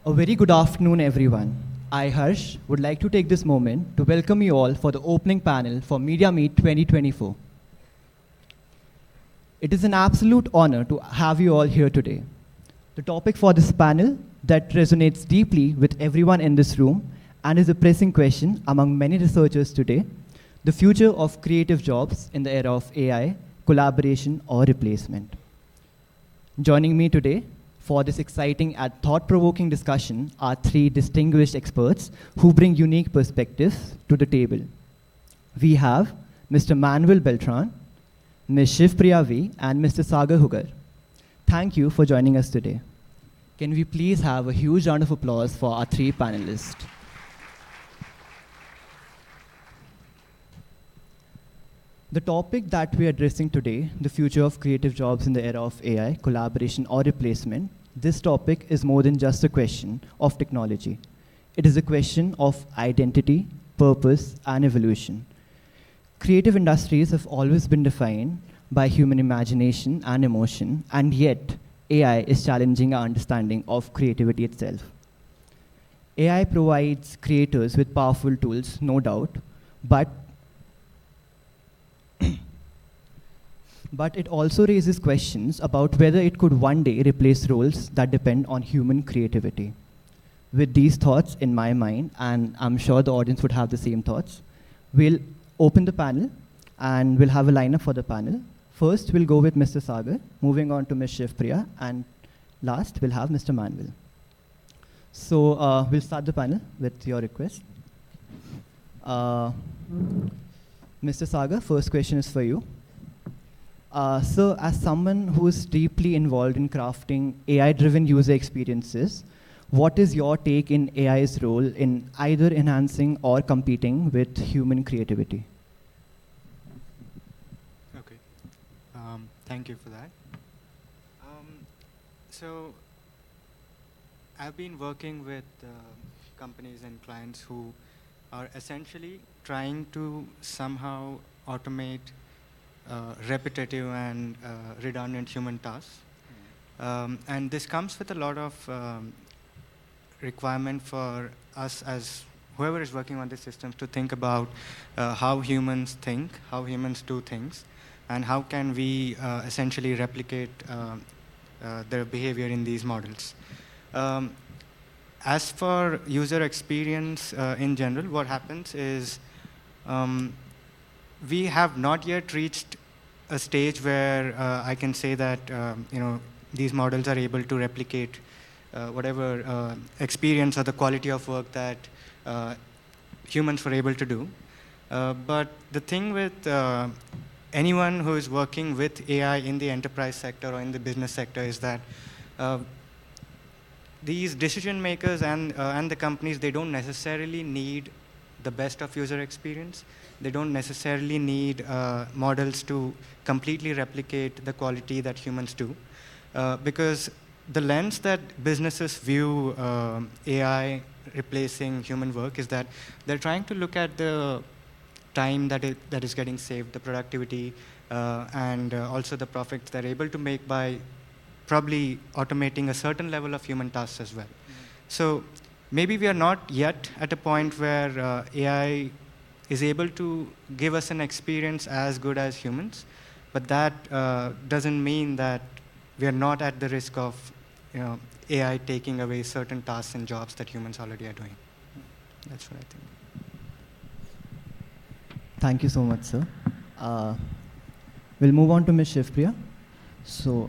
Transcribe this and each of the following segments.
A very good afternoon, everyone. I, Harsh, would like to take this moment to welcome you all for the opening panel for Media Meet 2024. It is an absolute honor to have you all here today. The topic for this panel that resonates deeply with everyone in this room and is a pressing question among many researchers today, the future of creative jobs in the era of AI, collaboration, or replacement. Joining me today for this exciting and thought-provoking discussion are three distinguished experts who bring unique perspectives to the table. We have Mr. Manuel Beltran, Ms. SHIVPRIYA V, and Mr. Sagar Hugar. Thank you for joining us today. Can we please have a huge round of applause for our three panelists? The topic that we are addressing today, the future of creative jobs in the era of AI, collaboration or replacement, this topic is more than just a question of technology. It is a question of identity, purpose, and evolution. Creative industries have always been defined by human imagination and emotion, and yet AI is challenging our understanding of creativity itself. AI provides creators with powerful tools, no doubt, but it also raises questions about whether it could one day replace roles that depend on human creativity. With these thoughts in my mind, and I'm sure the audience would have the same thoughts, we'll open the panel and we'll have a lineup for the panel. First, we'll go with Mr. Sagar, moving on to Ms. SHIVPRIYA, and last, we'll have Mr. Manuel. So we'll start the panel with your request. Mr. Sagar, first question is for you. So as someone who is deeply involved in crafting AI-driven user experiences, what is your take in AI's role in either enhancing or competing with human creativity? Okay, thank you for that. So I've been working with companies and clients who are essentially trying to somehow automate repetitive and redundant human tasks. And this comes with a lot of requirement for us as whoever is working on the systems to think about how humans think, how humans do things, and how can we essentially replicate their behavior in these models. As for user experience in general, what happens is we have not yet reached a stage where I can say that these models are able to replicate whatever experience or the quality of work that humans were able to do. But the thing with anyone who is working with AI in the enterprise sector or in the business sector is that these decision makers and the companies, they don't necessarily need the best of user experience. They don't necessarily need models to completely replicate the quality that humans do. Because the lens that businesses view AI replacing human work is that they're trying to look at the time that is getting saved, the productivity, and also the profits they're able to make by probably automating a certain level of human tasks as well. So maybe we are not yet at a point where AI is able to give us an experience as good as humans, but that doesn't mean that we are not at the risk of AI taking away certain tasks and jobs that humans already are doing. That's what I think. Thank you so much, sir. We'll move on to Ms. SHIVPRIYA. So,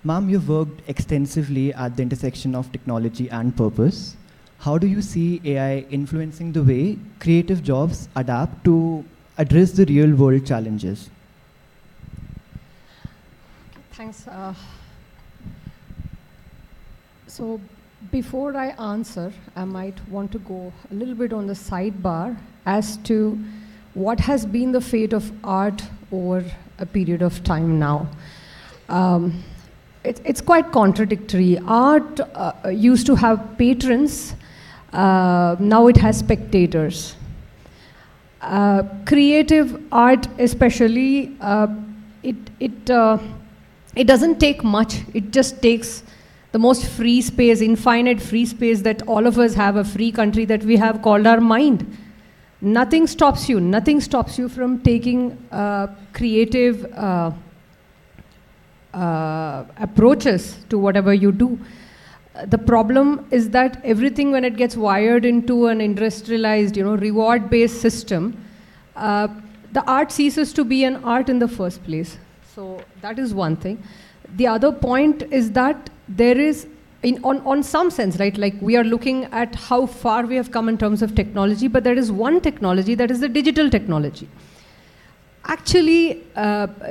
ma'am, you've worked extensively at the intersection of technology and purpose. How do you see AI influencing the way creative jobs adapt to address the real-world challenges? Thanks. So before I answer, I might want to go a little bit on the sidebar as to what has been the fate of art over a period of time now. It's quite contradictory. Art used to have patrons, now it has spectators. Creative art especially, it doesn't take much, it just takes the most free space, infinite free space that all of us have, a free country that we have called our mind. Nothing stops you from taking creative approaches to whatever you do. The problem is that everything, when it gets wired into an industrialized, reward-based system, the art ceases to be an art in the first place. So that is one thing. The other point is that there is, on some sense, right, like we are looking at how far we have come in terms of technology, but there is one technology, that is the digital technology. Actually,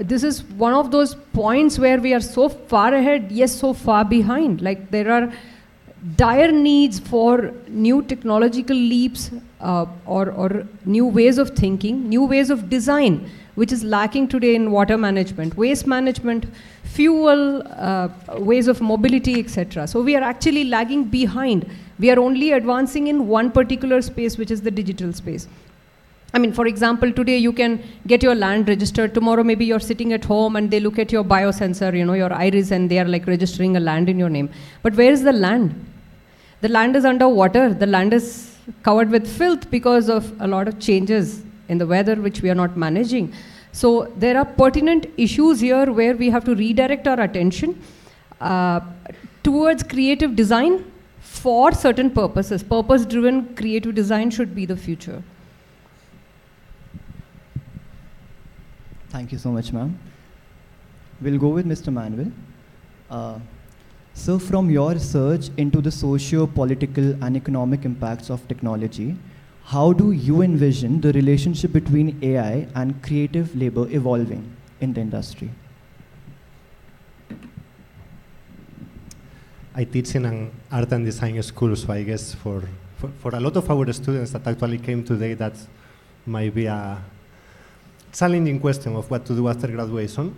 this is one of those points where we are so far ahead, yet so far behind. Like there are dire needs for new technological leaps or new ways of thinking, new ways of design, which is lacking today in water management, waste management, fuel, ways of mobility, etc. So we are actually lagging behind. We are only advancing in one particular space, which is the digital space. I mean, for example, today you can get your land registered. Tomorrow maybe you're sitting at home and they look at your biosensor, your iris, and they are like registering a land in your name. But where is the land? The land is under water. The land is covered with filth because of a lot of changes in the weather, which we are not managing. So there are pertinent issues here where we have to redirect our attention towards creative design for certain purposes. Purpose-driven creative design should be the future. Thank you so much, ma'am. We'll go with Mr. Manuel. So from your research into the socio-political and economic impacts of technology, how do you envision the relationship between AI and creative labor evolving in the industry? I teach in an art and design school, so I guess for a lot of our students that actually came today, that might be a challenging question of what to do after graduation.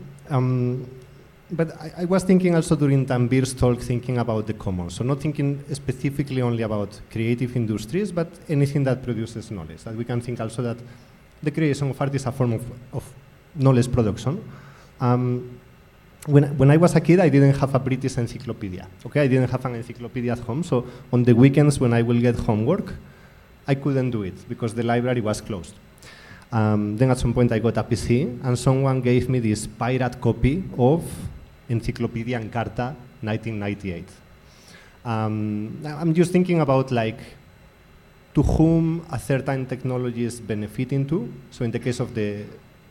But I was thinking also during Tanvir's talk, thinking about the commons. So not thinking specifically only about creative industries, but anything that produces knowledge. That we can think also that the creation of art is a form of knowledge production. When I was a kid, I didn't have a British encyclopedia. Okay, I didn't have an encyclopedia at home. So on the weekends when I will get homework, I couldn't do it because the library was closed. Then at some point I got a PC and someone gave me this pirate copy of Encyclopedia Encarta 1998. I'm just thinking about like to whom a certain technology is benefiting to. So in the case of the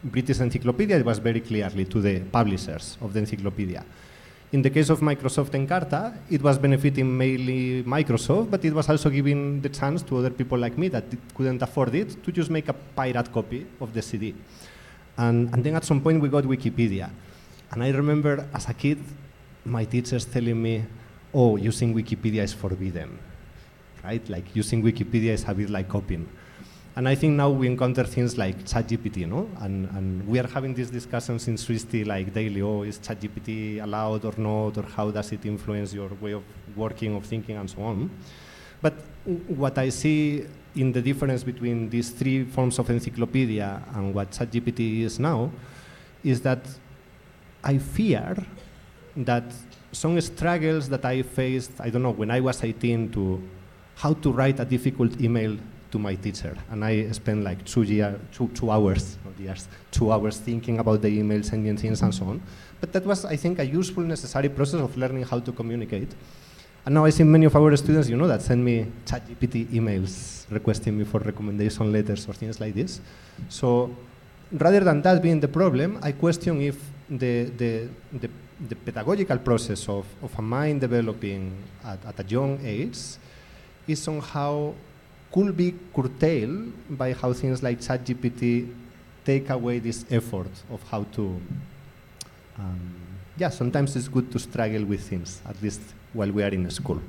British Encyclopedia, it was very clearly to the publishers of the encyclopedia. In the case of Microsoft Encarta, it was benefiting mainly Microsoft, but it was also giving the chance to other people like me that couldn't afford it to just make a pirate copy of the CD. And then at some point we got Wikipedia. And I remember as a kid, my teachers telling me, oh, using Wikipedia is forbidden, right? Like using Wikipedia is a bit like copying. And I think now we encounter things like ChatGPT, no? And we are having these discussions in Srishti like daily, oh, is ChatGPT allowed or not, or how does it influence your way of working, of thinking, and so on. But what I see in the difference between these three forms of encyclopedia and what ChatGPT is now is that I fear that some struggles that I faced, I don't know, when I was 18 to how to write a difficult email to my teacher, and I spent like 2 hours thinking about the email, sending things and so on. But that was, I think, a useful, necessary process of learning how to communicate. And now I see many of our students, that send me ChatGPT emails requesting me for recommendation letters or things like this. So rather than that being the problem, I question if the pedagogical process of a mind developing at a young age is somehow could be curtailed by how things like ChatGPT take away this effort of how to, sometimes it's good to struggle with things, at least while we are in school.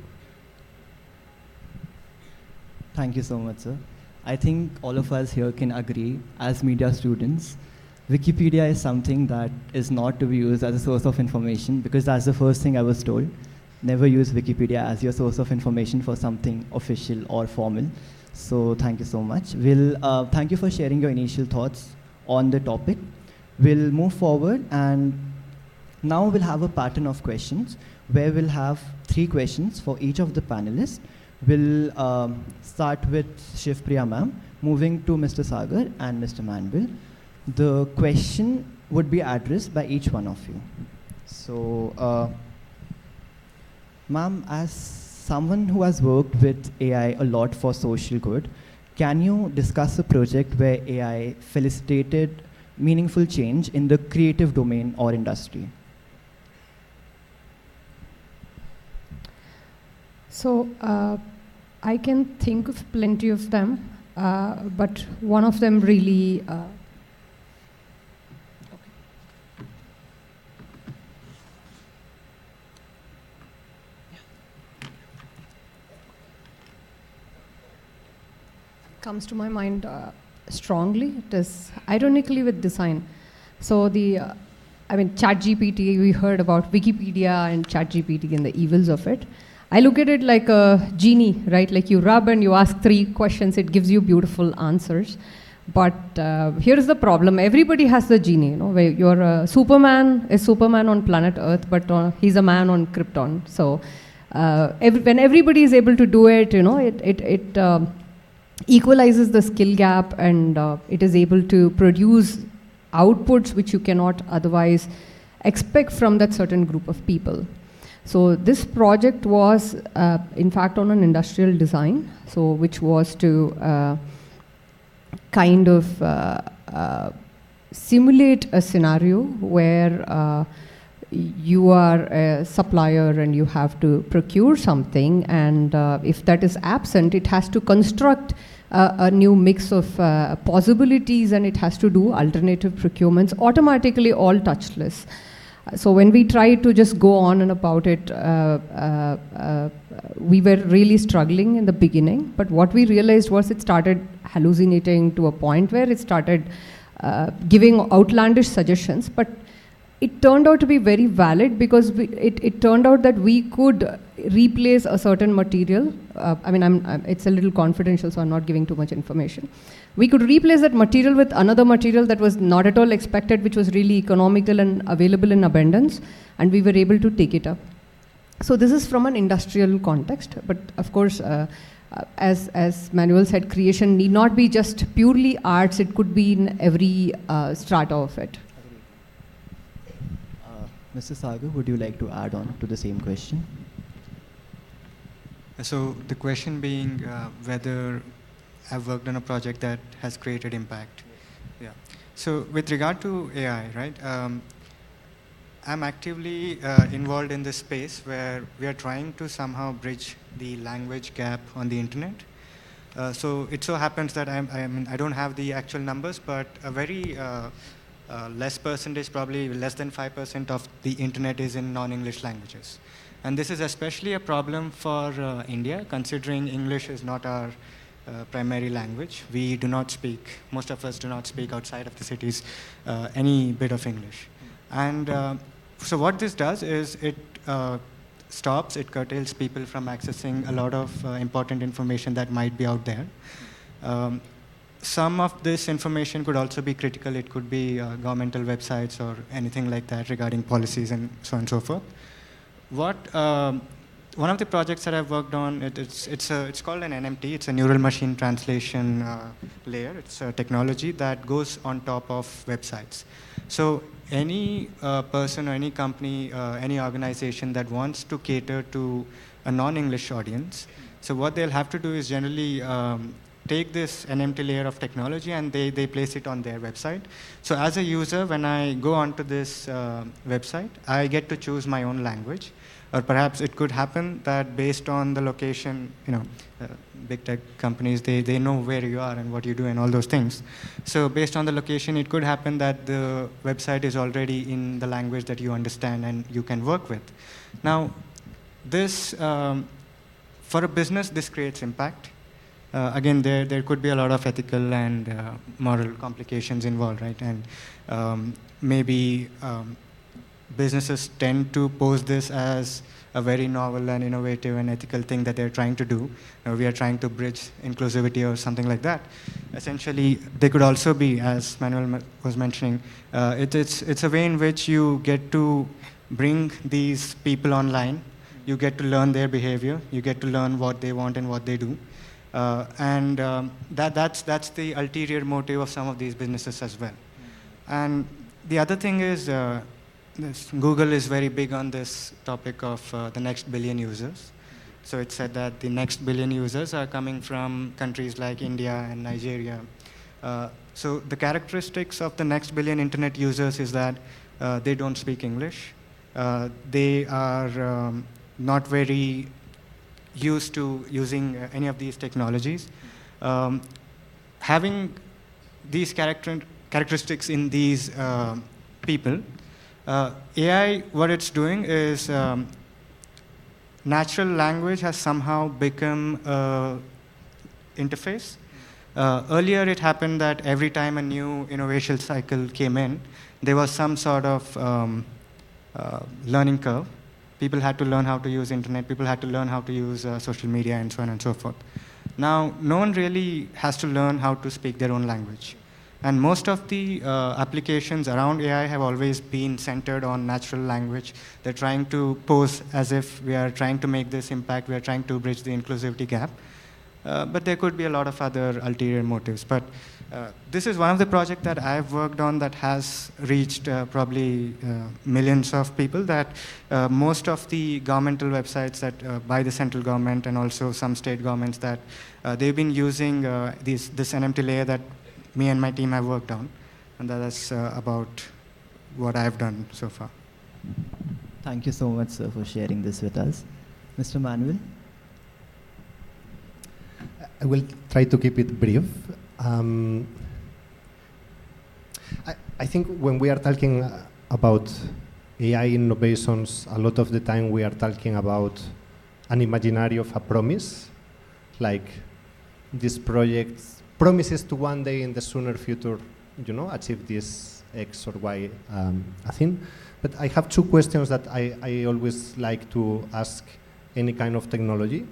Thank you so much, sir. I think all of us here can agree, as media students, Wikipedia is something that is not to be used as a source of information, because that's the first thing I was told. Never use Wikipedia as your source of information for something official or formal. So thank you so much. Thank you for sharing your initial thoughts on the topic. We'll move forward, and now we'll have a pattern of questions where we'll have 3 questions for each of the panelists. We'll start with SHIVPRIYA ma'am, moving to Mr. Sagar and Mr. Manuel. The question would be addressed by each one of you. So, ma'am, as someone who has worked with AI a lot for social good, can you discuss a project where AI facilitated meaningful change in the creative domain or industry? So I can think of plenty of them, but one of them really comes to my mind strongly. It is ironically with design. So ChatGPT, we heard about Wikipedia and ChatGPT and the evils of it. I look at it like a genie, right? Like you rub and you ask 3 questions, it gives you beautiful answers. But here's the problem. Everybody has the genie, you know, where you're Superman is Superman on planet Earth, but he's a man on Krypton. So when everybody is able to do it, you know, it equalizes the skill gap, and it is able to produce outputs which you cannot otherwise expect from that certain group of people. So this project was, in fact, on an industrial design, so which was to kind of simulate a scenario where you are a supplier and you have to procure something, and if that is absent, it has to construct a new mix of possibilities, and it has to do alternative procurements automatically, all touchless. So when we tried to just go on and about it, we were really struggling in the beginning, but what we realized was it started hallucinating to a point where it started giving outlandish suggestions, but it turned out to be very valid because it turned out that we could replace a certain material. It's a little confidential, so I'm not giving too much information. We could replace that material with another material that was not at all expected, which was really economical and available in abundance, and we were able to take it up. So this is from an industrial context, but of course, as Manuel said, creation need not be just purely arts, it could be in every strata of it. Mr. Sagar, would you like to add on to the same question? So the question being whether I've worked on a project that has created impact. Yeah. So with regard to AI, right, I'm actively involved in this space where we are trying to somehow bridge the language gap on the internet. So it so happens that I don't have the actual numbers, but a very less percentage, probably less than 5% of the internet is in non-English languages. And this is especially a problem for India, considering English is not our primary language. We do not speak, most of us do not speak outside of the cities any bit of English. And so what this does is it curtails people from accessing a lot of important information that might be out there. Some of this information could also be critical. It could be governmental websites or anything like that regarding policies and so on and so forth. One of the projects that I've worked on, it's called an NMT. It's a neural machine translation layer. It's a technology that goes on top of websites. So any person or any company, any organization that wants to cater to a non-English audience, so what they'll have to do is generally take this NMT layer of technology and they place it on their website. So as a user, when I go onto this website, I get to choose my own language. Or perhaps it could happen that based on the location, big tech companies, they know where you are and what you do and all those things. So based on the location, it could happen that the website is already in the language that you understand and you can work with. Now, this, for a business, this creates impact. Again, there could be a lot of ethical and moral complications involved, right? And maybe businesses tend to pose this as a very novel and innovative and ethical thing that they're trying to do. We are trying to bridge inclusivity or something like that. Essentially, they could also be, as Manuel was mentioning, it's a way in which you get to bring these people online. You get to learn their behavior. You get to learn what they want and what they do. That's the ulterior motive of some of these businesses as well. And the other thing is, Google is very big on this topic of the next billion users. So it said that the next billion users are coming from countries like India and Nigeria. So the characteristics of the next billion internet users is that they don't speak English. They are not very used to using any of these technologies. Having these characteristics in these people, AI, what it's doing is natural language has somehow become an interface. Earlier, it happened that every time a new innovation cycle came in, there was some sort of learning curve. People had to learn how to use internet. People had to learn how to use social media and so on and so forth. Now, no one really has to learn how to speak their own language. And most of the applications around AI have always been centered on natural language. They're trying to pose as if we are trying to make this impact. We are trying to bridge the inclusivity gap. But there could be a lot of other ulterior motives. But this is one of the projects that I've worked on that has reached probably millions of people. That most of the governmental websites that by the central government and also some state governments that they've been using this NMT layer that me and my team have worked on. And that's about what I've done so far. Thank you so much, sir, for sharing this with us. Mr. Manuel? I will try to keep it brief. I think when we are talking about AI innovations, a lot of the time we are talking about an imaginary of a promise, like these projects, promises to one day in the sooner future, achieve this X or Y thing. But I have two questions that I always like to ask any kind of technology.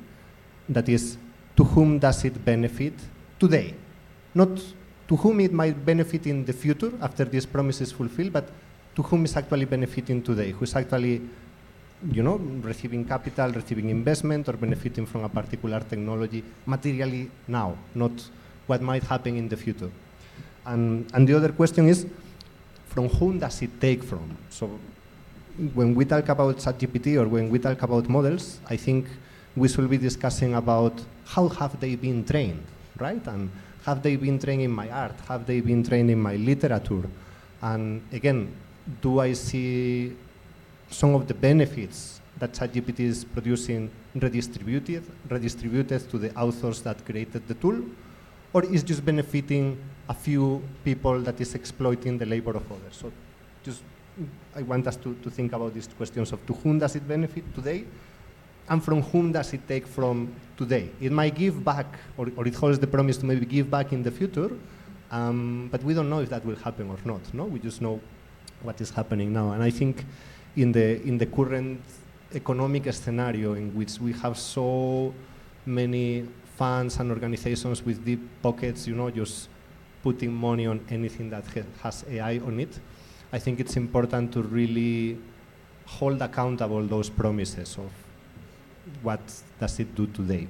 That is, to whom does it benefit today? Not to whom it might benefit in the future after this promise is fulfilled, but to whom is actually benefiting today, who's actually receiving capital, receiving investment, or benefiting from a particular technology materially now, not what might happen in the future. And the other question is, from whom does it take from? So when we talk about ChatGPT or when we talk about models, I think we should be discussing about how have they been trained, right? And have they been trained in my art? Have they been trained in my literature? And again, do I see some of the benefits that ChatGPT is producing redistributed to the authors that created the tool? Or is just benefiting a few people that is exploiting the labor of others? So I want us to think about these questions of to whom does it benefit today? And from whom does it take from today? It might give back, or it holds the promise to maybe give back in the future, but we don't know if that will happen or not. No, we just know what is happening now. And I think in the current economic scenario in which we have so many funds and organizations with deep pockets, just putting money on anything that has AI on it, I think it's important to really hold accountable those promises of what does it do today.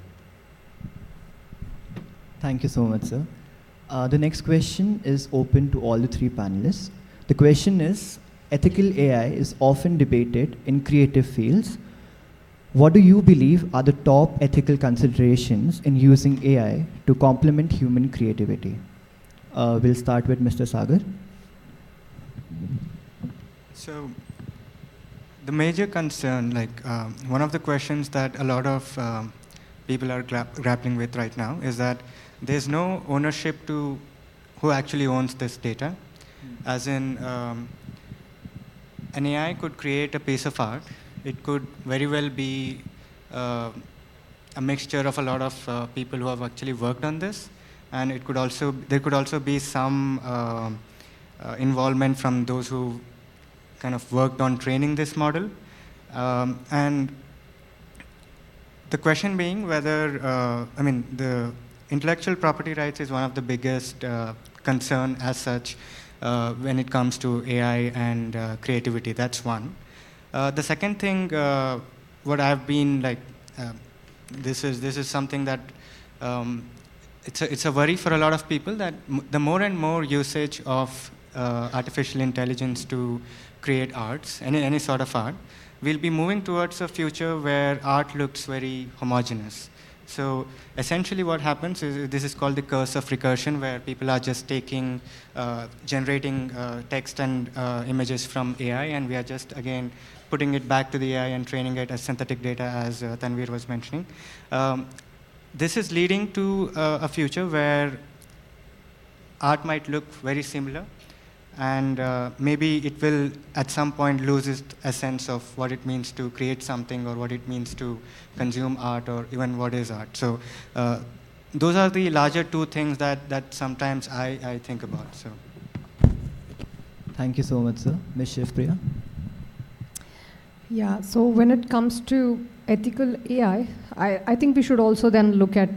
Thank you so much, sir. The next question is open to all the three panelists. The question is, ethical AI is often debated in creative fields. What do you believe are the top ethical considerations in using AI to complement human creativity? We'll start with Mr. Sagar. So the major concern, one of the questions that a lot of people are grappling with right now is that there's no ownership to who actually owns this data. As in, an AI could create a piece of art. It could very well be a mixture of a lot of people who have actually worked on this, and there could also be some involvement from those who kind of worked on training this model. And the question being whether, the intellectual property rights is one of the biggest concern as such when it comes to AI and creativity. That's one. The second thing, what I've been like, this is something that it's a worry for a lot of people, that the more and more usage of artificial intelligence to create arts, any sort of art, we'll be moving towards a future where art looks very homogeneous. So essentially what happens is, this is called the curse of recursion, where people are just taking, generating text and images from AI, and we are just, again, putting it back to the AI and training it as synthetic data, as Tanvir was mentioning. This is leading to a future where art might look very similar, and maybe it will at some point lose its essence of what it means to create something, or what it means to consume art, or even what is art. So those are the larger two things that sometimes I think about. So Thank you so much, sir. Ms. SHIVPRIYA. Yeah, so when it comes to ethical AI, I think we should also then look at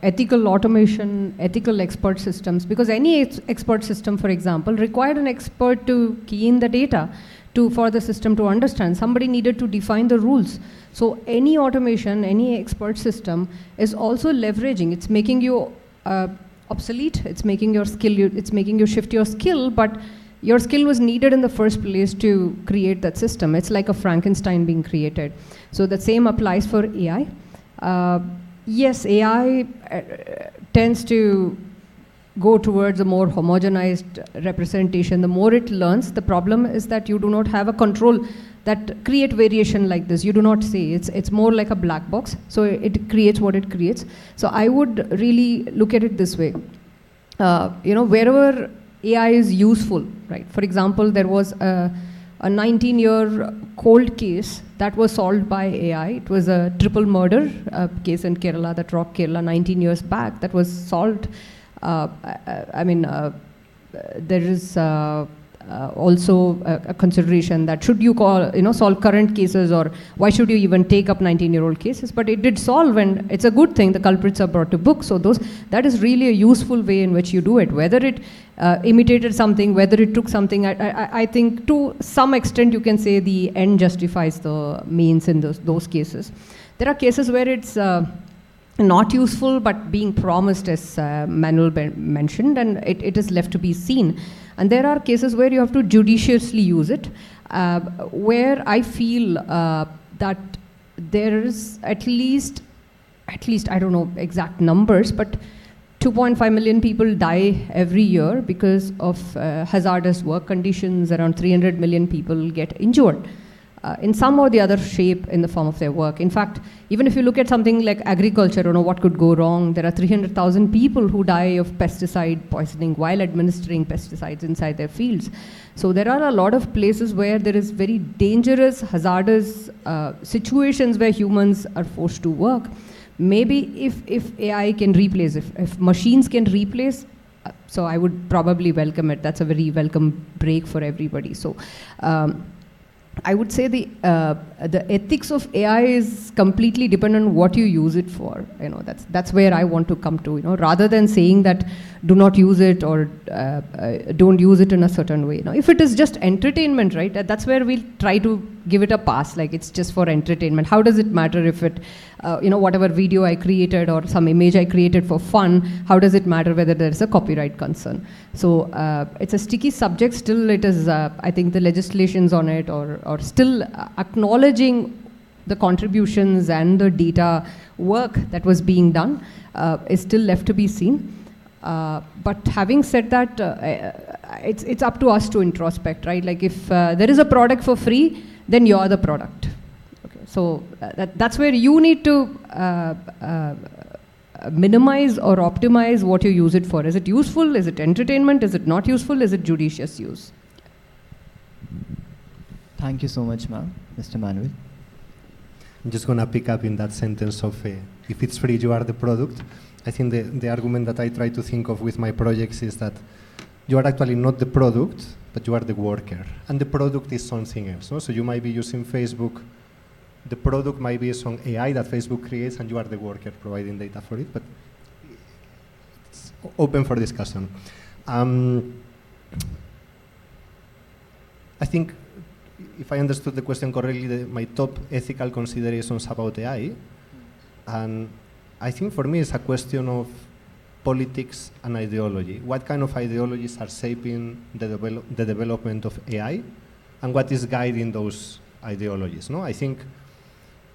ethical automation, ethical expert systems, because any expert system, for example, required an expert to key in the data for the system to understand. Somebody needed to define the rules. So any automation, any expert system is also leveraging. It's making you obsolete. It's making your skill. It's making you shift your skill, but your skill was needed in the first place to create that system. It's like a Frankenstein being created. So the same applies for AI. Yes, AI tends to go towards a more homogenized representation. The more it learns, the problem is that you do not have a control that create variation like this. You do not see. It's more like a black box. So it creates what it creates. So I would really look at it this way. Wherever AI is useful, right? For example, there was a 19-year cold case that was solved by AI. It was a triple murder case in Kerala that rocked Kerala 19 years back. That was solved. There is also a consideration that should you solve current cases, or why should you even take up 19-year-old cases? But it did solve, and it's a good thing. The culprits are brought to book. So that is really a useful way in which you do it. Whether it imitated something, whether it took something, I think to some extent you can say the end justifies the means in those cases. There are cases where it's not useful but being promised, as Manuel mentioned, and it is left to be seen. And there are cases where you have to judiciously use it, where I feel that there is at least, I don't know exact numbers, but 2.5 million people die every year because of hazardous work conditions. Around 300 million people get injured in some or the other shape in the form of their work. In fact, even if you look at something like agriculture, what could go wrong? There are 300,000 people who die of pesticide poisoning while administering pesticides inside their fields. So there are a lot of places where there is very dangerous, hazardous situations where humans are forced to work. Maybe if AI can replace, if machines can replace, so I would probably welcome it. That's a very welcome break for everybody. So I would say the ethics of AI is completely dependent on what you use it for. That's where I want to come to. Rather than saying that do not use it or don't use it in a certain way. If it is just entertainment, right? That's where we'll try to give it a pass. Like it's just for entertainment. How does it matter if it, whatever video I created or some image I created for fun? How does it matter whether there's a copyright concern? So it's a sticky subject. Still, it is. I think the legislations on it, or still acknowledging the contributions and the data work that was being done is still left to be seen. But having said that, it's up to us to introspect, right? Like if there is a product for free, then you're the product. Okay. So that's where you need to minimize or optimize what you use it for. Is it useful? Is it entertainment? Is it not useful? Is it judicious use? Thank you so much, ma'am. Mr. Manuel. I'm just going to pick up in that sentence of if it's free, you are the product. I think the argument that I try to think of with my projects is that you are actually not the product, but you are the worker. And the product is something else. No? So you might be using Facebook. The product might be some AI that Facebook creates, and you are the worker providing data for it. But it's open for discussion. I think if I understood the question correctly, my top ethical considerations about AI, and I think for me it's a question of politics and ideology. What kind of ideologies are shaping the development of AI, and what is guiding those ideologies? No, I think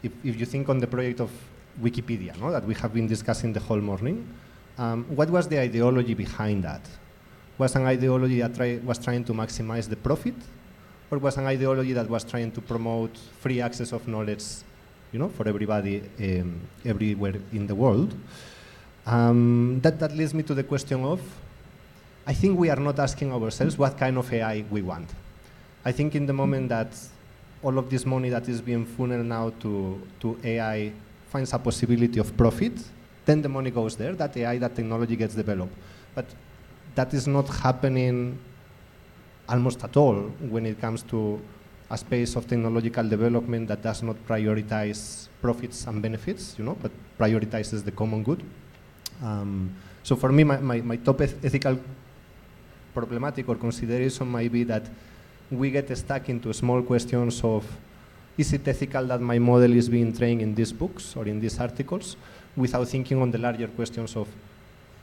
if you think on the project of Wikipedia, no, that we have been discussing the whole morning, what was the ideology behind that? Was an ideology that was trying to maximize the profit, or was an ideology that was trying to promote free access of knowledge, you know, for everybody everywhere in the world? That leads me to the question of, I think we are not asking ourselves what kind of AI we want. I think in the moment that all of this money that is being funneled now to AI finds a possibility of profit, then the money goes there, that AI, that technology gets developed. But that is not happening almost at all when it comes to a space of technological development that does not prioritize profits and benefits, you know, but prioritizes the common good. So for me, my top ethical problematic or consideration might be that we get stuck into small questions of, is it ethical that my model is being trained in these books or in these articles, without thinking on the larger questions of,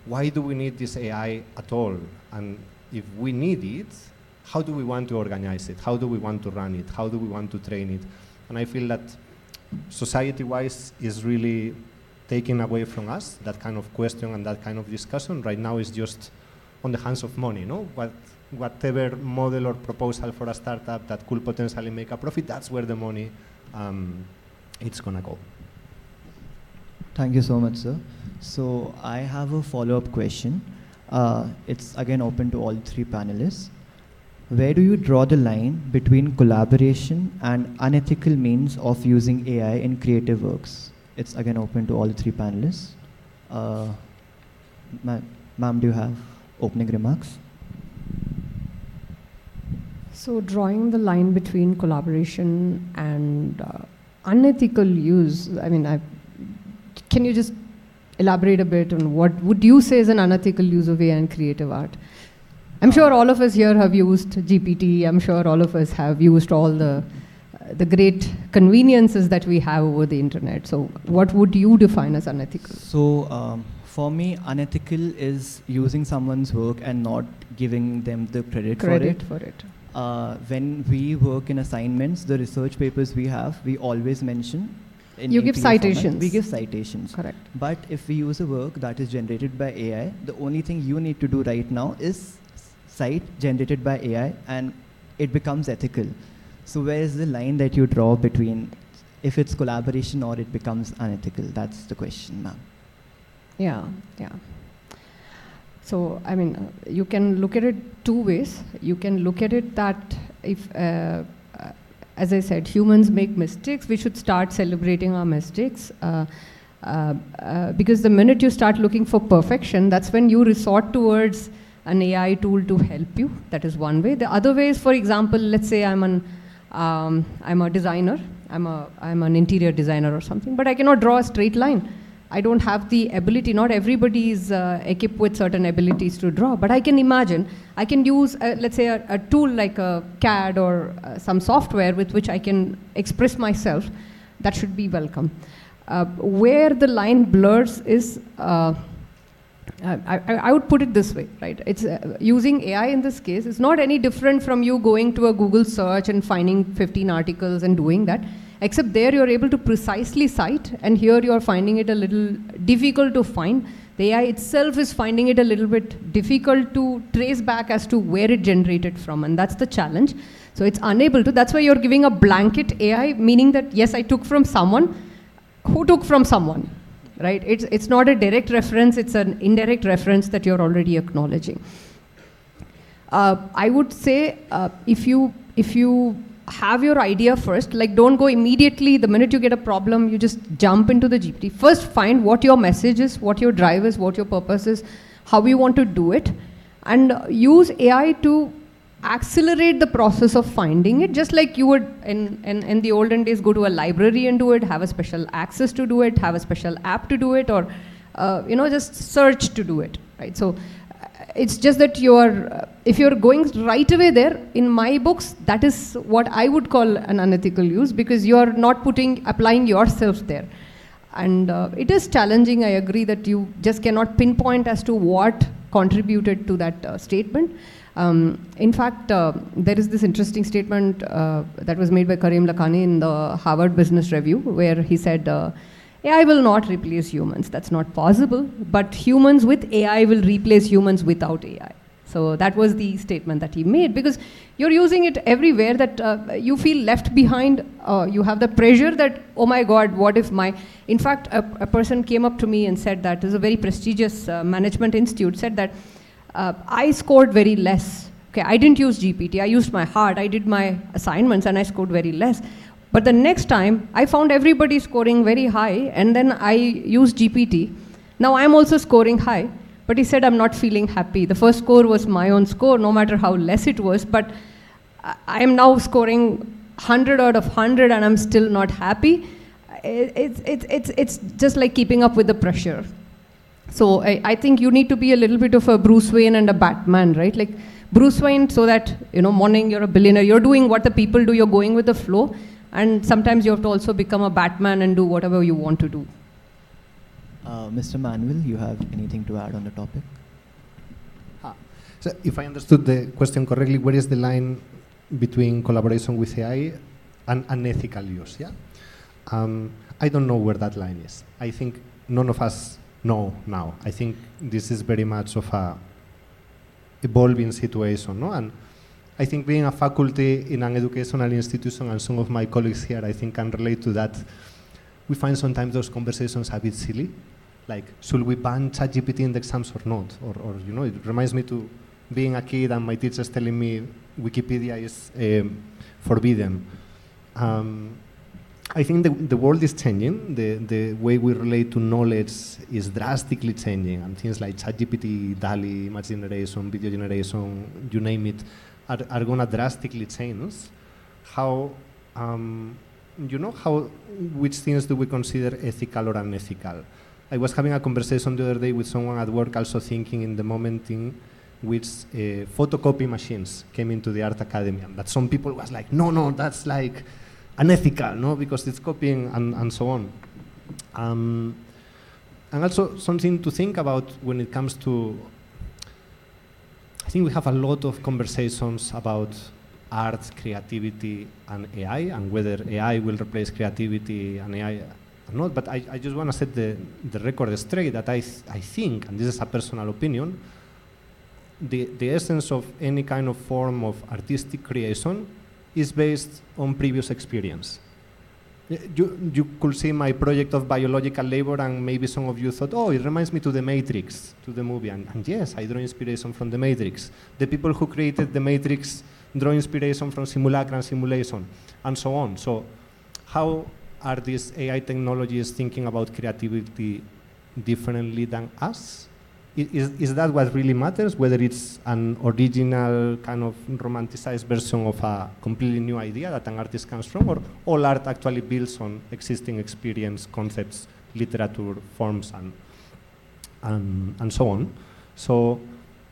why do we need this AI at all? And if we need it, how do we want to organize it? How do we want to run it? How do we want to train it? And I feel that society-wise is really taking away from us that kind of question and that kind of discussion. Right now is just on the hands of money, no? Whatever model or proposal for a startup that could potentially make a profit, that's where the money it's gonna go. Thank you so much, sir. So I have a follow-up question. It's again open to all three panelists. Where do you draw the line between collaboration and unethical means of using AI in creative works? It's again open to all three panelists. Ma'am, do you have opening remarks? So drawing the line between collaboration and unethical use, I mean, can you just elaborate a bit on what would you say is an unethical use of AI in creative art? I'm sure all of us here have used GPT. I'm sure all of us have used all the great conveniences that we have over the internet. So what would you define as unethical? So for me, unethical is using someone's work and not giving them the credit for it. When we work in assignments, the research papers we have, we always mention you give citations. Format. We give citations. Correct. But if we use a work that is generated by AI, the only thing you need to do right now is cite generated by AI, and it becomes ethical. So where is the line that you draw between if it's collaboration or it becomes unethical? That's the question, ma'am. Yeah. So, I mean, you can look at it two ways. You can look at it that if, as I said, humans make mistakes, we should start celebrating our mistakes. Because the minute you start looking for perfection, that's when you resort towards an AI tool to help you. That is one way. The other way is, for example, let's say I'm a designer. I'm an interior designer or something, but I cannot draw a straight line. I don't have the ability. Not everybody is equipped with certain abilities to draw, but I can imagine. I can use, let's say, a tool like a CAD or some software with which I can express myself. That should be welcome. Where the line blurs is, I would put it this way, right? It's using AI in this case is not any different from you going to a Google search and finding 15 articles and doing that. Except there you're able to precisely cite, and here you're finding it a little difficult to find. The AI itself is finding it a little bit difficult to trace back as to where it generated from, and that's the challenge. So it's unable to, that's why you're giving a blanket AI, meaning that yes, I took from someone, who took from someone, right? It's not a direct reference, it's an indirect reference that you're already acknowledging. I would say if you have your idea first, like don't go immediately, the minute you get a problem, you just jump into the GPT. First find what your message is, what your drive is, what your purpose is, how you want to do it, and use AI to accelerate the process of finding it, just like you would in the olden days go to a library and do it, have a special access to do it, have a special app to do it, or just search to do it, right? So It's just that if you're going right away there, in my books, that is what I would call an unethical use, because you're not applying yourself there. And it is challenging. I agree that you just cannot pinpoint as to what contributed to that statement. In fact, there is this interesting statement that was made by Karim Lakhani in the Harvard Business Review, where he said, AI will not replace humans. That's not possible. But humans with AI will replace humans without AI. So that was the statement that he made, because you're using it everywhere that you feel left behind. You have the pressure that, oh my God, what if in fact, a person came up to me and said that, is a very prestigious management institute, said that I scored very less. Okay, I didn't use GPT. I used my heart. I did my assignments and I scored very less. But the next time, I found everybody scoring very high, and then I used GPT. Now I'm also scoring high, but he said I'm not feeling happy. The first score was my own score, no matter how less it was, but I am now scoring 100 out of 100 and I'm still not happy. It's just like keeping up with the pressure. So I think you need to be a little bit of a Bruce Wayne and a Batman, right? Like Bruce Wayne, so that, morning you're a billionaire, you're doing what the people do, you're going with the flow. And sometimes you have to also become a Batman and do whatever you want to do. Mr. Manuel, you have anything to add on the topic? So if I understood the question correctly, where is the line between collaboration with AI and unethical use? Yeah, I don't know where that line is. I think none of us know now. I think this is very much of a evolving situation, no? And I think being a faculty in an educational institution, and some of my colleagues here, I think, can relate to that. We find sometimes those conversations a bit silly, like, should we ban ChatGPT in the exams or not? Or it reminds me to being a kid and my teachers telling me Wikipedia is forbidden. I think the world is changing. The way we relate to knowledge is drastically changing, and things like ChatGPT, DALL-E, image generation, video generation, you name it, are going to drastically change how, which things do we consider ethical or unethical. I was having a conversation the other day with someone at work, also thinking in the moment in which photocopy machines came into the art academy, and that some people was like, no, that's like unethical, no, because it's copying and so on. And also something to think about when it comes to, I think we have a lot of conversations about art, creativity, and AI, and whether AI will replace creativity and AI or not. But I just want to set the record straight that I think, and this is a personal opinion, the essence of any kind of form of artistic creation is based on previous experience. You could see my project of biological labor, and maybe some of you thought, oh, it reminds me to The Matrix, to the movie. And yes, I draw inspiration from The Matrix. The people who created The Matrix draw inspiration from simulacra and simulation, and so on. So how are these AI technologies thinking about creativity differently than us? Is that what really matters, whether it's an original kind of romanticized version of a completely new idea that an artist comes from, or all art actually builds on existing experience, concepts, literature, forms, and so on? So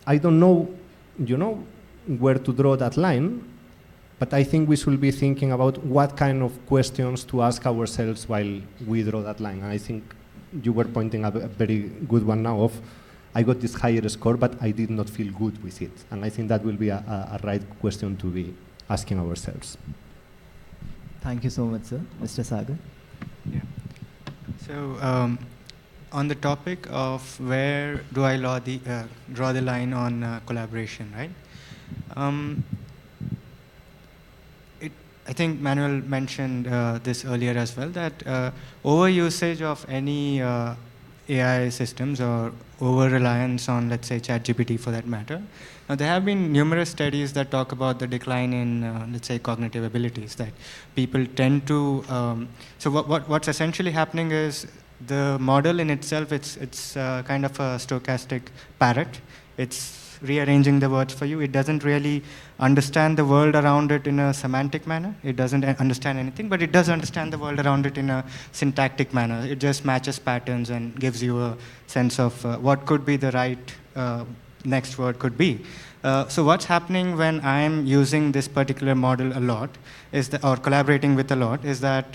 I don't know, where to draw that line, but I think we should be thinking about what kind of questions to ask ourselves while we draw that line. And I think you were pointing out a very good one now of, I got this higher score, but I did not feel good with it. And I think that will be a right question to be asking ourselves. Thank you so much, sir. Mr. Sagar? Yeah. So on the topic of where do I draw the line on collaboration, right? I think Manuel mentioned this earlier as well, that overusage of any AI systems or over-reliance on, let's say, ChatGPT for that matter. Now, there have been numerous studies that talk about the decline in, let's say, cognitive abilities, that people tend to, so what's essentially happening is the model in itself, it's kind of a stochastic parrot. It's rearranging the words for you. It doesn't really understand the world around it in a semantic manner. It doesn't understand anything, but it does understand the world around it in a syntactic manner. It just matches patterns and gives you a sense of what could be the right next word could be. So what's happening when I'm using this particular model a lot, or collaborating with a lot, is that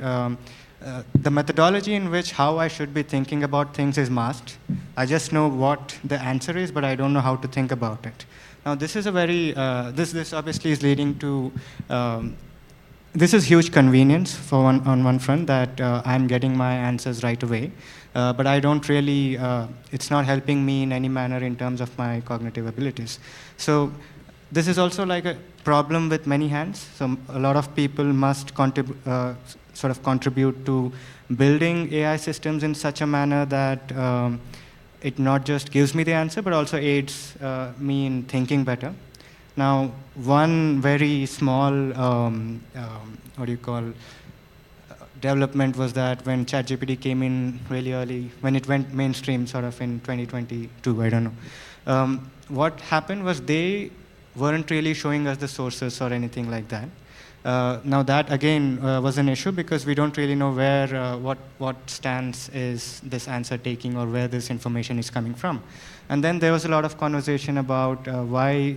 the methodology in which how I should be thinking about things is masked. I just know what the answer is, but I don't know how to think about it. Now this is a very, this obviously is leading to, this is huge convenience on one front, that I'm getting my answers right away. But I don't really, it's not helping me in any manner in terms of my cognitive abilities. So this is also like a problem with many hands. So a lot of people must sort of contribute to building AI systems in such a manner that it not just gives me the answer, but also aids me in thinking better. Now, one very small, what do you call, development was that when ChatGPT came in really early, when it went mainstream sort of in 2022, I don't know. What happened was they weren't really showing us the sources or anything like that. Now that again was an issue because we don't really know where, what stance is this answer taking or where this information is coming from. And then there was a lot of conversation about why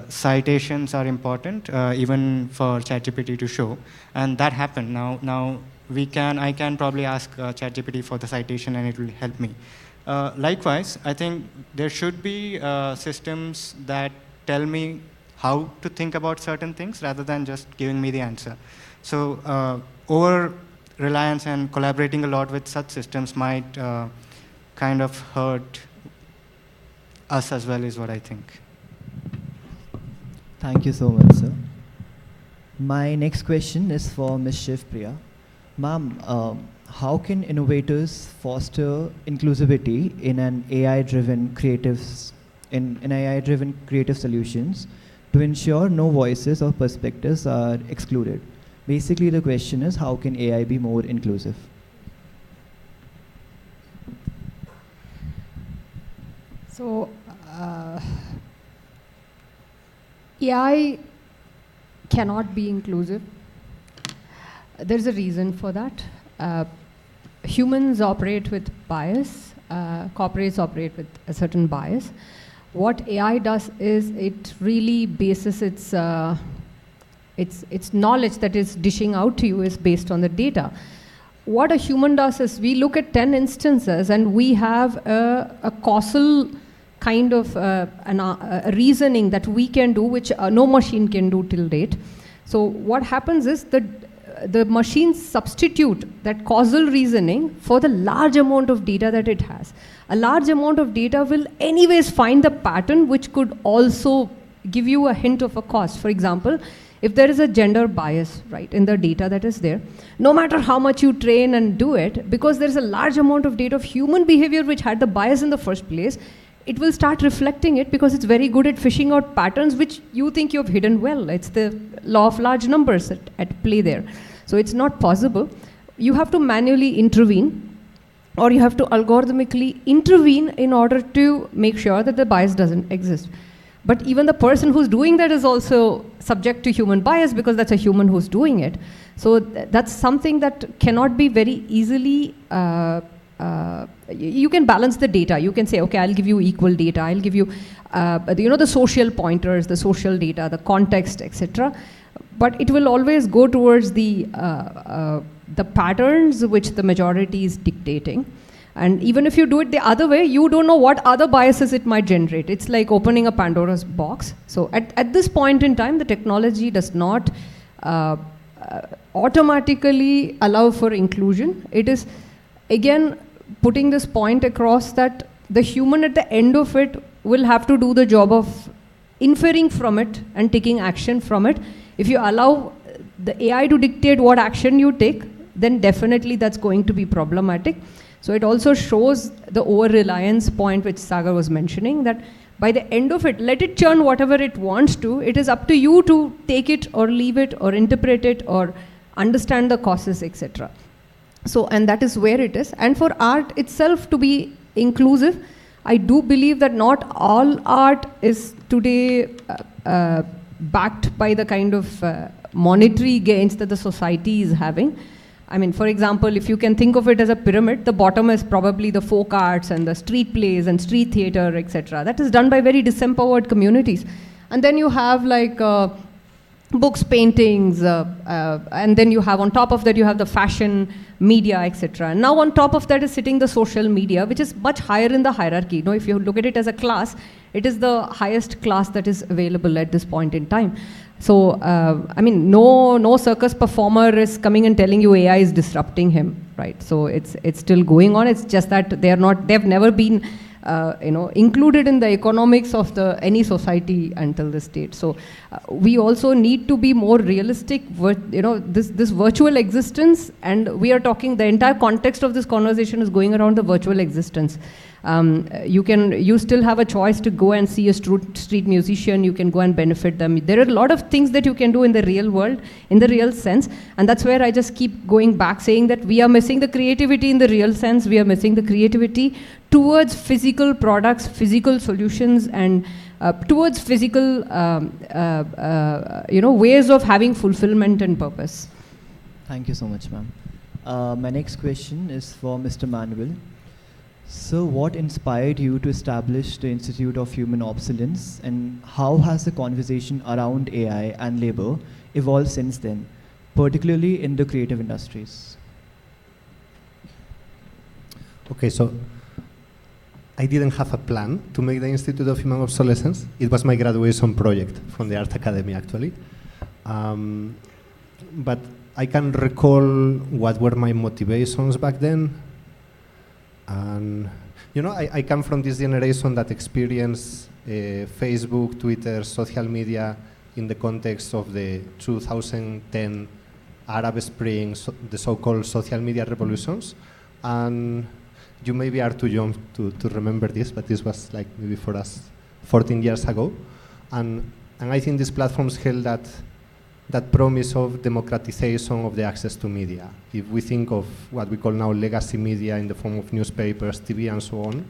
citations are important, even for ChatGPT to show. And that happened. Now I can probably ask ChatGPT for the citation and it will help me. Likewise, I think there should be systems that tell me how to think about certain things rather than just giving me the answer. So over-reliance and collaborating a lot with such systems might kind of hurt us as well, is what I think. Thank you so much, sir. My next question is for Ms. SHIVPRIYA. Ma'am, how can innovators foster inclusivity in an AI-driven creative solutions to ensure no voices or perspectives are excluded? Basically, the question is, how can AI be more inclusive? So, AI cannot be inclusive. There's a reason for that. Humans operate with bias. Corporates operate with a certain bias. What AI does is it really bases its knowledge that is dishing out to you is based on the data. What a human does is we look at 10 instances and we have a causal kind of a reasoning that we can do, which no machine can do till date. So what happens is the machines substitute that causal reasoning for the large amount of data that it has. A large amount of data will anyways find the pattern which could also give you a hint of a cause. For example, if there is a gender bias, right, in the data that is there, no matter how much you train and do it, because there's a large amount of data of human behavior which had the bias in the first place, it will start reflecting it because it's very good at fishing out patterns which you think you've hidden well. It's the law of large numbers at play there. So it's not possible. You have to manually intervene, or you have to algorithmically intervene in order to make sure that the bias doesn't exist. But even the person who's doing that is also subject to human bias because that's a human who's doing it. So that's something that cannot be very easily, you can balance the data. You can say, okay, I'll give you equal data. I'll give you, the social pointers, the social data, the context, etc. But it will always go towards the patterns which the majority is dictating. And even if you do it the other way, you don't know what other biases it might generate. It's like opening a Pandora's box. So at this point in time, the technology does not automatically allow for inclusion. It is, again, putting this point across that the human at the end of it will have to do the job of inferring from it and taking action from it. If you allow the AI to dictate what action you take, then definitely that's going to be problematic. So it also shows the over-reliance point which Sagar was mentioning, that by the end of it, let it churn whatever it wants to. It is up to you to take it or leave it or interpret it or understand the causes, etc. So, and that is where it is. And for art itself to be inclusive, I do believe that not all art is today backed by the kind of monetary gains that the society is having. I mean, for example, if you can think of it as a pyramid, the bottom is probably the folk arts and the street plays and street theater, etc. That is done by very disempowered communities. And then you have like books, paintings, and then you have on top of that you have the fashion, media, etc. And now on top of that is sitting the social media, which is much higher in the hierarchy. You know, if you look at it as a class, it is the highest class that is available at this point in time. So, I mean, no circus performer is coming and telling you AI is disrupting him, right? So it's still going on. It's just that they've never been, included in the economics of any society until this date. So we also need to be more realistic. This virtual existence, and we are talking, the entire context of this conversation is going around the virtual existence. You still have a choice to go and see a street musician. You can go and benefit them. There are a lot of things that you can do in the real world, in the real sense, and that's where I just keep going back, saying that we are missing the creativity in the real sense. We are missing the creativity towards physical products, physical solutions, and towards physical, ways of having fulfillment and purpose. Thank you so much, ma'am. My next question is for Mr. Manuel. So what inspired you to establish the Institute of Human Obsolescence, and how has the conversation around AI and labor evolved since then, particularly in the creative industries? Okay, so I didn't have a plan to make the Institute of Human Obsolescence. It was my graduation project from the Art Academy, actually. But I can recall what were my motivations back then. And I come from this generation that experienced Facebook, Twitter, social media in the context of the 2010 Arab Spring, the so-called social media revolutions. And you maybe are too young to remember this, but this was like maybe for us 14 years ago. And I think these platforms held that promise of democratization of the access to media. If we think of what we call now legacy media in the form of newspapers, TV, and so on,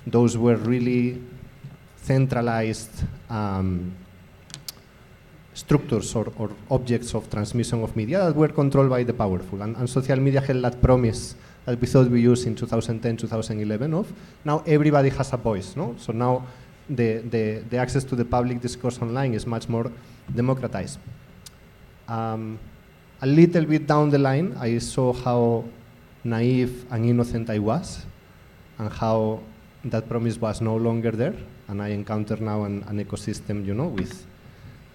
those were really centralized structures or objects of transmission of media that were controlled by the powerful. And social media held that promise that we thought we used in 2010, 2011 of, now everybody has a voice, no? So now the access to the public discourse online is much more democratized. A little bit down the line, I saw how naive and innocent I was, and how that promise was no longer there. And I encounter now an ecosystem, with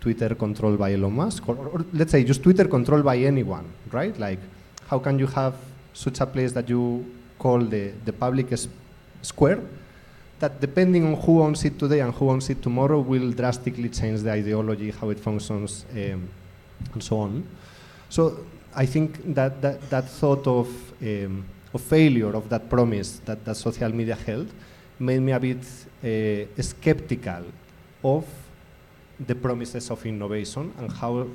Twitter controlled by Elon Musk, or let's say just Twitter controlled by anyone, right? Like, how can you have such a place that you call the public square, that depending on who owns it today and who owns it tomorrow will drastically change the ideology, how it functions, and so on. So I think that thought of failure of that promise that social media held made me a bit skeptical of the promises of innovation and how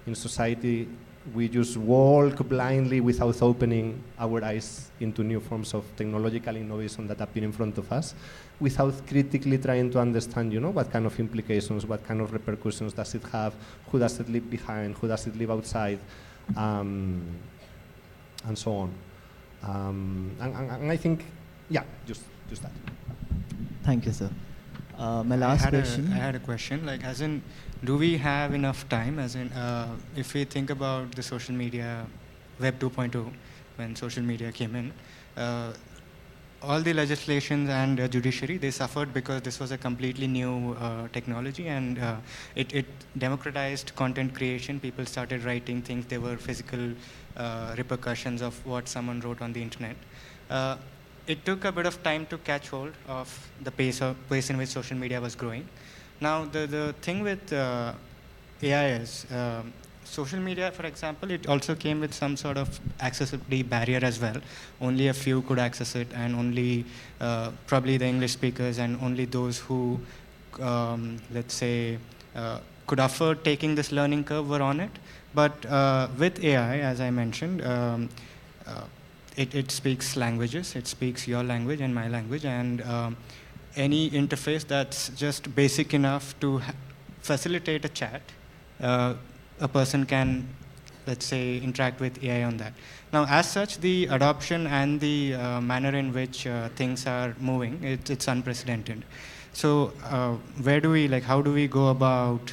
in society we just walk blindly without opening our eyes into new forms of technological innovation that appear in front of us, without critically trying to understand, what kind of implications, what kind of repercussions does it have, who does it leave behind, who does it leave outside, and so on. And I think, just that. Thank you, sir. My last question. I had a question, like, as in, do we have enough time, as in, if we think about the social media, Web 2.0, when social media came in, all the legislations and judiciary, they suffered because this was a completely new technology, and it democratized content creation. People started writing things. There were physical repercussions of what someone wrote on the internet. It took a bit of time to catch hold of the pace in which social media was growing. Now, the thing with AI is, social media, for example, it also came with some sort of accessibility barrier as well. Only a few could access it, and only probably the English speakers and only those who, let's say, could afford taking this learning curve were on it. But with AI, as I mentioned, it speaks languages. It speaks your language and my language, and any interface that's just basic enough to facilitate a chat, a person can let's say, interact with AI on that. Now, as such, the adoption and the manner in which things are moving, it's unprecedented. So where do we, like, how do we go about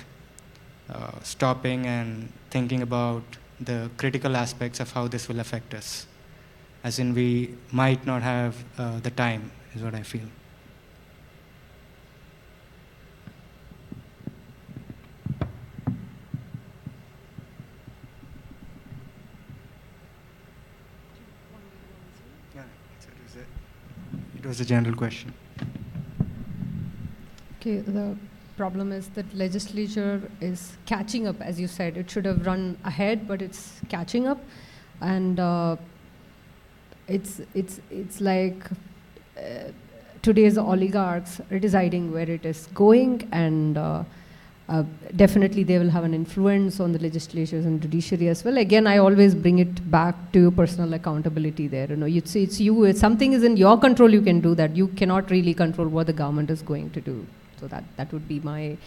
stopping and thinking about the critical aspects of how this will affect us? As in, we might not have the time, is what I feel. Yeah, it was a general question. Okay, the problem is that legislature is catching up, as you said. It should have run ahead, but it's catching up, and it's like today's oligarchs are deciding where it is going, and definitely they will have an influence on the legislatures and judiciary as well. Again, I always bring it back to personal accountability there. You know, it's you. If something is in your control, you can do that. You cannot really control what the government is going to do. So that would be my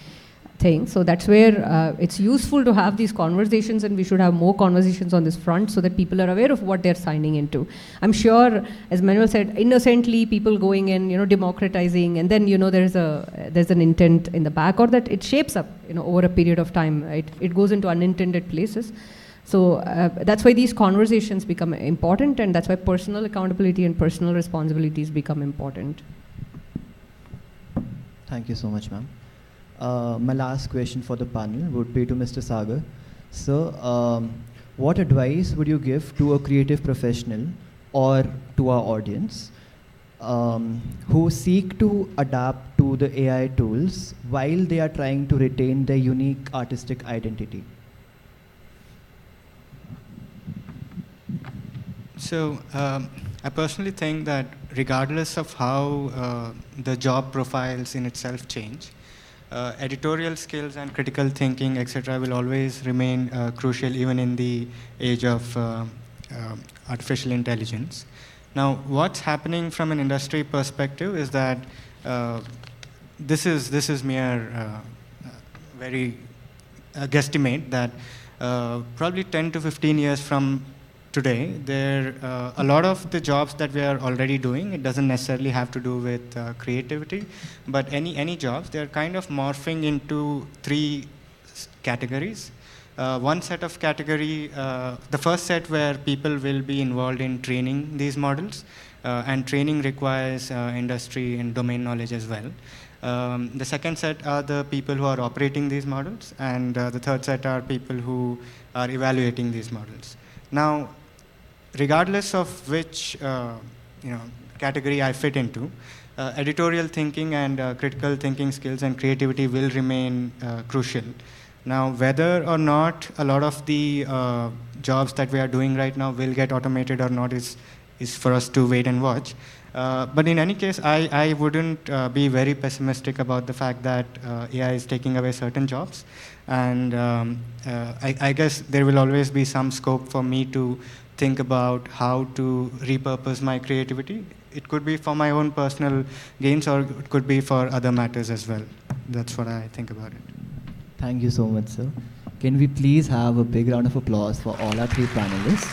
thing. So that's where it's useful to have these conversations, and we should have more conversations on this front so that people are aware of what they're signing into. I'm sure, as Manuel said, innocently people going in, you know, democratizing, and then, you know, there's an intent in the back, or that it shapes up, you know, over a period of time. It goes into unintended places. So that's why these conversations become important, and that's why personal accountability and personal responsibilities become important. Thank you so much, ma'am. My last question for the panel would be to Mr. Sagar. So, what advice would you give to a creative professional or to our audience who seek to adapt to the AI tools while they are trying to retain their unique artistic identity? So I personally think that regardless of how the job profiles in itself change, editorial skills and critical thinking, etc., will always remain crucial even in the age of artificial intelligence. Now, what's happening from an industry perspective is that this is mere very guesstimate that probably 10 to 15 years from today, a lot of the jobs that we are already doing, it doesn't necessarily have to do with creativity, but any jobs, they're kind of morphing into three categories. One set of category, the first set where people will be involved in training these models, and training requires industry and domain knowledge as well. The second set are the people who are operating these models, and the third set are people who are evaluating these models. Now, regardless of which category I fit into, editorial thinking and critical thinking skills and creativity will remain crucial. Now, whether or not a lot of the jobs that we are doing right now will get automated or not is for us to wait and watch. But in any case, I wouldn't be very pessimistic about the fact that AI is taking away certain jobs. And I guess there will always be some scope for me to think about how to repurpose my creativity. It could be for my own personal gains, or it could be for other matters as well. That's what I think about it. Thank you so much, sir. Can we please have a big round of applause for all our three panelists?